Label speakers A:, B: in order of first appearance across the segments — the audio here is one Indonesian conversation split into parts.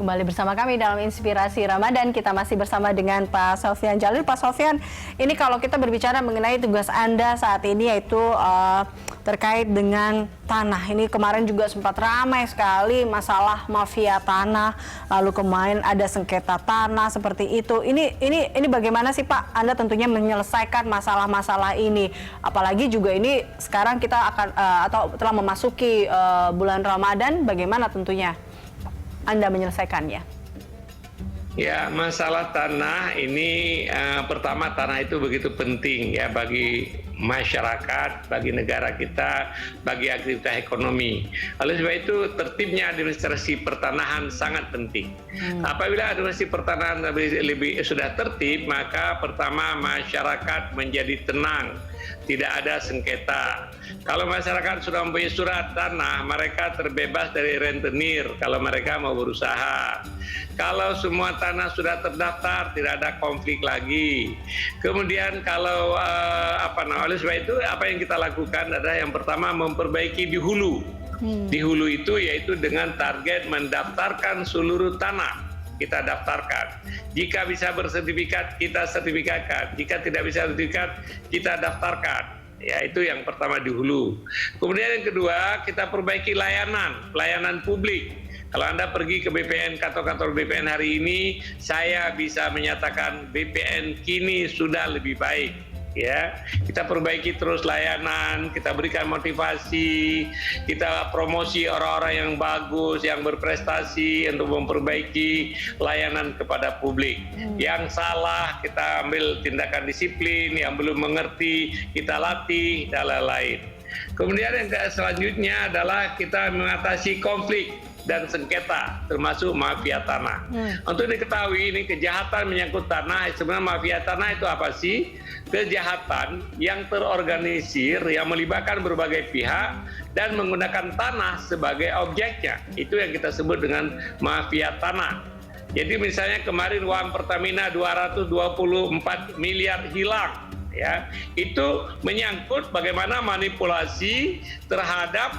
A: kembali bersama kami dalam Inspirasi Ramadan. Kita masih bersama dengan Pak Sofyan Djalil. Pak Sofyan, ini kalau kita berbicara mengenai tugas Anda saat ini yaitu terkait dengan tanah. Ini kemarin juga sempat ramai sekali masalah mafia tanah. Lalu kemarin ada sengketa tanah seperti itu. Ini bagaimana sih Pak? Anda tentunya menyelesaikan masalah-masalah ini. Apalagi juga ini sekarang kita akan atau telah memasuki bulan Ramadan. Bagaimana tentunya Anda menyelesaikannya?
B: Ya, masalah tanah ini pertama tanah itu begitu penting ya bagi masyarakat, bagi negara kita, bagi aktivitas ekonomi. Oleh sebab itu tertibnya administrasi pertanahan sangat penting. Apabila administrasi pertanahan lebih sudah tertib, maka pertama masyarakat menjadi tenang, tidak ada sengketa. Kalau masyarakat sudah mempunyai surat tanah, mereka terbebas dari rentenir kalau mereka mau berusaha. Kalau semua tanah sudah terdaftar, tidak ada konflik lagi. Kemudian kalau oleh sebab itu apa yang kita lakukan adalah yang pertama memperbaiki di hulu. Di hulu itu yaitu dengan target mendaftarkan seluruh tanah. Kita daftarkan. Jika bisa bersertifikat, kita sertifikatkan. Jika tidak bisa sertifikat, kita daftarkan. Ya, itu yang pertama di hulu. Kemudian yang kedua, kita perbaiki pelayanan publik. Kalau Anda pergi ke BPN, kantor-kantor BPN hari ini, saya bisa menyatakan BPN kini sudah lebih baik. Ya, kita perbaiki terus layanan, kita berikan motivasi, kita promosi orang-orang yang bagus, yang berprestasi untuk memperbaiki layanan kepada publik. Yang salah kita ambil tindakan disiplin, yang belum mengerti kita latih dan lain-lain. Kemudian yang selanjutnya adalah kita mengatasi konflik dan sengketa, termasuk mafia tanah. Untuk diketahui ini kejahatan menyangkut tanah, sebenarnya mafia tanah itu apa sih? Kejahatan yang terorganisir, yang melibatkan berbagai pihak dan menggunakan tanah sebagai objeknya. Itu yang kita sebut dengan mafia tanah. Jadi misalnya kemarin uang Pertamina 224 miliar hilang. Ya, itu menyangkut bagaimana manipulasi terhadap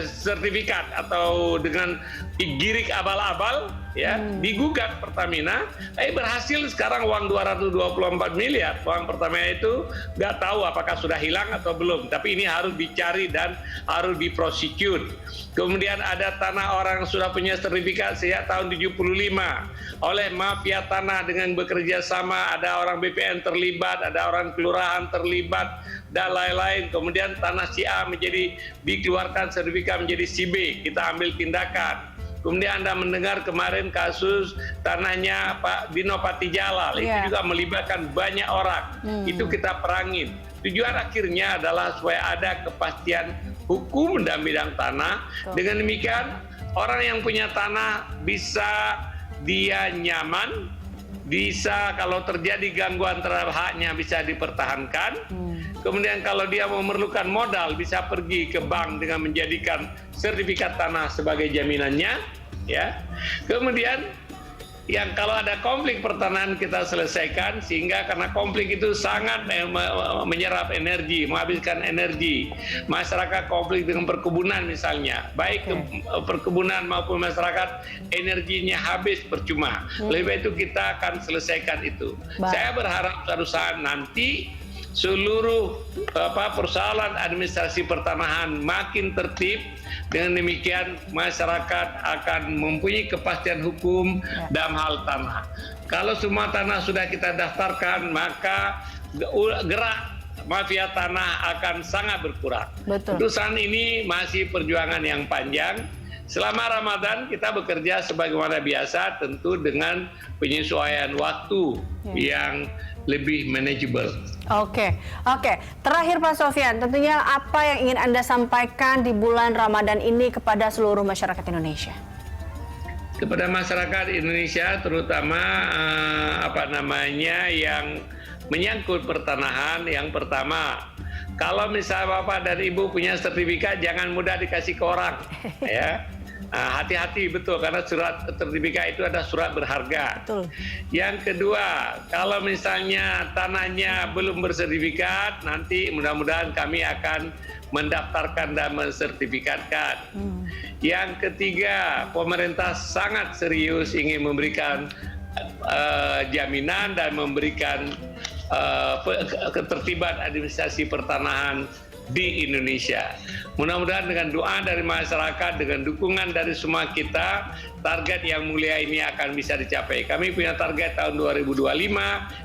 B: sertifikat atau dengan girik abal-abal ya digugat Pertamina, berhasil sekarang uang 224 miliar uang Pertamina itu nggak tahu apakah sudah hilang atau belum, tapi ini harus dicari dan harus diprosecute. Kemudian ada tanah orang sudah punya sertifikat sejak tahun 75 oleh mafia tanah dengan bekerja sama, ada orang BPN terlibat, ada orang kelurahan terlibat dan lain-lain. Kemudian tanah si A menjadi dikeluarkan sertifikat menjadi si B, kita ambil tindakan. Kemudian Anda mendengar kemarin kasus tanahnya Pak Dino Patijalal, itu juga melibatkan banyak orang. Itu kita perangin. Tujuan akhirnya adalah supaya ada kepastian hukum dalam bidang tanah. Dengan demikian orang yang punya tanah bisa dia nyaman, bisa kalau terjadi gangguan terhadap haknya bisa dipertahankan. Kemudian kalau dia memerlukan modal bisa pergi ke bank dengan menjadikan sertifikat tanah sebagai jaminannya, ya. Kemudian yang kalau ada konflik pertanahan kita selesaikan, sehingga karena konflik itu sangat menyerap energi, menghabiskan energi. Masyarakat konflik dengan perkebunan misalnya, baik perkebunan maupun masyarakat energinya habis percuma. Lebih baik itu kita akan selesaikan itu. Saya berharap suatu saat nanti seluruh persoalan administrasi pertanahan makin tertib. Dengan demikian masyarakat akan mempunyai kepastian hukum dalam hal tanah. Kalau semua tanah sudah kita daftarkan, maka gerak mafia tanah akan sangat berkurang. Untuk saat ini masih perjuangan yang panjang. Selama Ramadan kita bekerja sebagaimana biasa, tentu dengan penyesuaian waktu yang lebih manageable.
A: Oke. Terakhir Pak Sofyan, tentunya apa yang ingin Anda sampaikan di bulan Ramadan ini kepada seluruh masyarakat Indonesia?
B: Kepada masyarakat Indonesia, terutama yang menyangkut pertanahan, yang pertama, kalau misalnya Bapak dan Ibu punya sertifikat, jangan mudah dikasih ke orang, ya. Hati-hati betul, karena surat sertifikat itu ada surat berharga. Yang kedua, kalau misalnya tanahnya belum bersertifikat, nanti mudah-mudahan kami akan mendaftarkan dan mensertifikatkan. Yang ketiga, pemerintah sangat serius ingin memberikan jaminan dan memberikan ketertiban administrasi pertanahan di Indonesia. Mudah-mudahan dengan doa dari masyarakat, dengan dukungan dari semua kita, target yang mulia ini akan bisa dicapai. Kami punya target tahun 2025,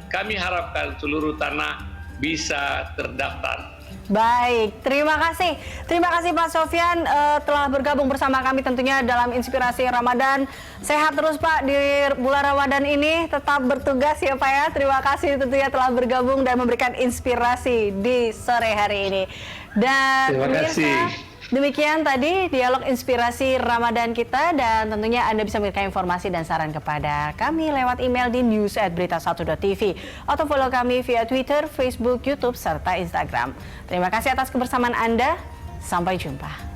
B: kami harapkan seluruh tanah bisa terdaftar.
A: Baik, terima kasih. Terima kasih Pak Sofyan telah bergabung bersama kami tentunya dalam Inspirasi Ramadan. Sehat terus Pak di bulan Ramadan ini, tetap bertugas ya Pak ya. Terima kasih tentunya telah bergabung dan memberikan inspirasi di sore hari ini. Dan
B: terima kasih.
A: Demikian tadi dialog inspirasi Ramadan kita, dan tentunya Anda bisa memberikan informasi dan saran kepada kami lewat email di news@berita1.tv atau follow kami via Twitter, Facebook, YouTube, serta Instagram. Terima kasih atas kebersamaan Anda. Sampai jumpa.